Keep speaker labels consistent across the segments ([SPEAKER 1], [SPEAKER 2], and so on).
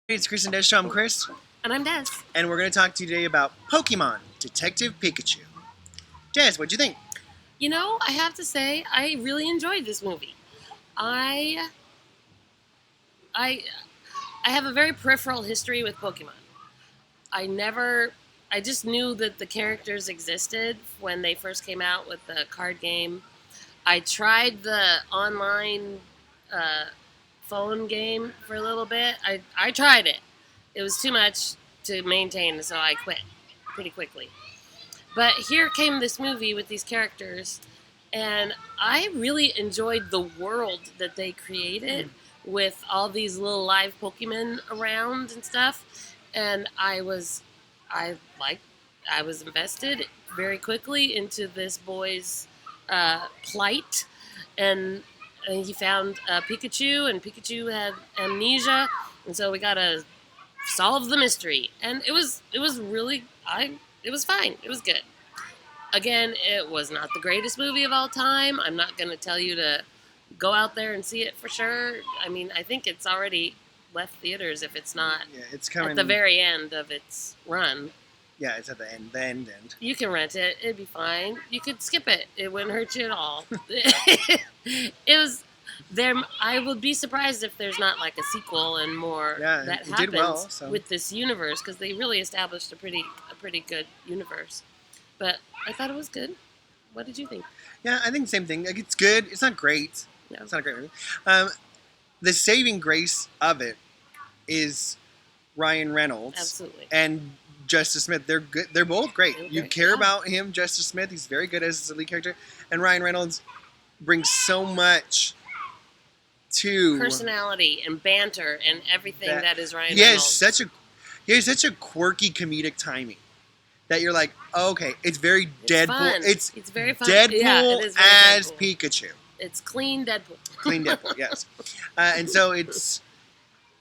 [SPEAKER 1] It's Chris and Des Show. I'm Chris,
[SPEAKER 2] And I'm Des.
[SPEAKER 1] and we're going to talk to you today about Pokemon Detective Pikachu. Des, what'd you think?
[SPEAKER 2] You know, I have to say, I really enjoyed this movie. I I I have a very peripheral history with Pokemon. I never I just knew that the characters existed when they first came out with the card game. I tried the online uh, phone game for a little bit. I tried it. It was too much to maintain, so I quit pretty quickly. But here came this movie with these characters, and I really enjoyed the world that they created with all these little live Pokemon around and stuff. And I liked, I was invested very quickly into this boy's plight, and he found Pikachu, and Pikachu had amnesia, and so we gotta solve the mystery. And it was really it was fine. It was good. Again, it was not the greatest movie of all time. I'm not going to tell you to go out there and see it for sure. I mean, I think it's already left theaters if it's not
[SPEAKER 1] Yeah, it's
[SPEAKER 2] at
[SPEAKER 1] coming.
[SPEAKER 2] the very end of its run.
[SPEAKER 1] Yeah, it's at the end. The end.
[SPEAKER 2] You can rent it. It'd be fine. You could skip it. It wouldn't hurt you at all. It was there. I would be surprised if there's not like a sequel and more
[SPEAKER 1] Yeah,
[SPEAKER 2] that
[SPEAKER 1] it
[SPEAKER 2] happens
[SPEAKER 1] did well, so.
[SPEAKER 2] with this universe, because they really established a pretty good universe. But I thought it was good. What did you think?
[SPEAKER 1] Yeah, I think the same thing. Like, it's good. It's not great.
[SPEAKER 2] No.
[SPEAKER 1] It's not a great movie. Um, the saving grace of it is Ryan Reynolds
[SPEAKER 2] Absolutely.
[SPEAKER 1] and Justice Smith. They're good. They're both great.
[SPEAKER 2] They're
[SPEAKER 1] You
[SPEAKER 2] great,
[SPEAKER 1] care
[SPEAKER 2] yeah.
[SPEAKER 1] about him, Justice Smith. He's very good as the lead character, and Ryan Reynolds brings so much to
[SPEAKER 2] Personality and banter and everything that is Ryan
[SPEAKER 1] he
[SPEAKER 2] Reynolds.
[SPEAKER 1] has such a quirky comedic timing that you're like, oh, okay, it's very
[SPEAKER 2] It's
[SPEAKER 1] Deadpool.
[SPEAKER 2] fun.
[SPEAKER 1] It's
[SPEAKER 2] very fun.
[SPEAKER 1] Deadpool
[SPEAKER 2] Yeah, it is very
[SPEAKER 1] as
[SPEAKER 2] Deadpool.
[SPEAKER 1] Pikachu.
[SPEAKER 2] It's clean Deadpool.
[SPEAKER 1] Clean Deadpool, yes. And so it's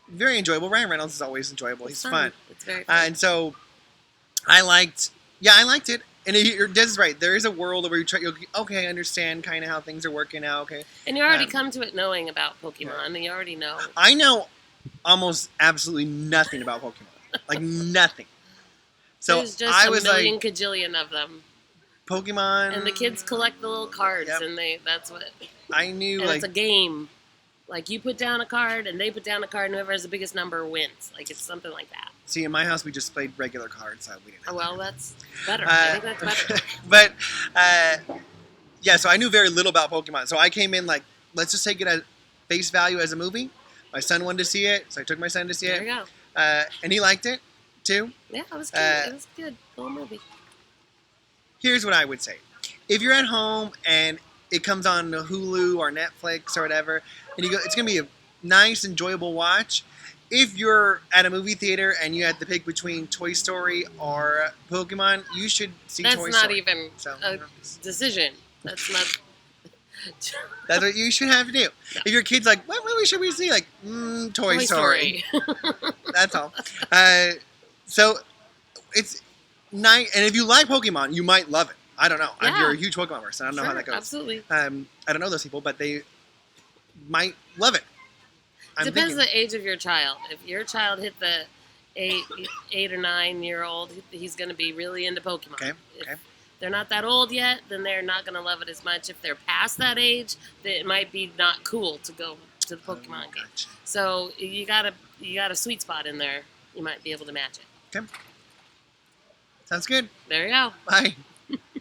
[SPEAKER 1] very enjoyable. Ryan Reynolds is always enjoyable. He's fun.
[SPEAKER 2] It's very fun.
[SPEAKER 1] And so I liked it. And Des is right. There is a world where you'll okay, I understand kind of how things are working out. Okay,
[SPEAKER 2] and you already come to it knowing about Pokemon,
[SPEAKER 1] Yeah.
[SPEAKER 2] and you already know.
[SPEAKER 1] I know almost absolutely nothing about Pokemon, like nothing. So
[SPEAKER 2] There's just
[SPEAKER 1] I
[SPEAKER 2] a
[SPEAKER 1] was
[SPEAKER 2] million
[SPEAKER 1] like,
[SPEAKER 2] kajillion of them,
[SPEAKER 1] Pokemon,
[SPEAKER 2] and the kids collect the little cards,
[SPEAKER 1] Yep.
[SPEAKER 2] and that's what.
[SPEAKER 1] I knew
[SPEAKER 2] And
[SPEAKER 1] like
[SPEAKER 2] it's a game. Like you put down a card, and they put down a card, and whoever has the biggest number wins. Like it's something like that.
[SPEAKER 1] see in my house we just played regular cards, so we didn't.
[SPEAKER 2] Oh, well, that's better. I think that's better.
[SPEAKER 1] But yeah, so I knew very little about Pokemon. So I came in like, let's just take it at face value as a movie. My son wanted to see it, so I took my son to see
[SPEAKER 2] There
[SPEAKER 1] it,
[SPEAKER 2] you go.
[SPEAKER 1] and he liked it too.
[SPEAKER 2] Yeah, it was good. It was a good little movie.
[SPEAKER 1] Here's what I would say: if you're at home and it comes on Hulu or Netflix or whatever, and you go, it's gonna be a nice, enjoyable watch. If you're at a movie theater and you had to pick between Toy Story or Pokemon, you should see
[SPEAKER 2] That's
[SPEAKER 1] Toy
[SPEAKER 2] not
[SPEAKER 1] Story.
[SPEAKER 2] even
[SPEAKER 1] So,
[SPEAKER 2] a decision. That's not.
[SPEAKER 1] that's what you should have to do. If your kid's like, what movie should we see? Like, Toy Story. That's all. So it's nice, and if you like Pokemon, you might love it. I don't know.
[SPEAKER 2] Yeah.
[SPEAKER 1] You're a huge Pokemon person. I don't know how
[SPEAKER 2] Sure,
[SPEAKER 1] that goes.
[SPEAKER 2] absolutely.
[SPEAKER 1] I don't know those people, but they might love it.
[SPEAKER 2] Depends the age of your child. If your child hit the 8 or 9-year-old, he's going to be really into Pokemon.
[SPEAKER 1] Okay.
[SPEAKER 2] If they're not that old yet, then they're not going to love it as much. If they're past that age, then it might be not cool to go to the Pokemon game.
[SPEAKER 1] Gotcha.
[SPEAKER 2] So you got a sweet spot in there. You might be able to match it.
[SPEAKER 1] Okay. Sounds good.
[SPEAKER 2] There you go.
[SPEAKER 1] Bye.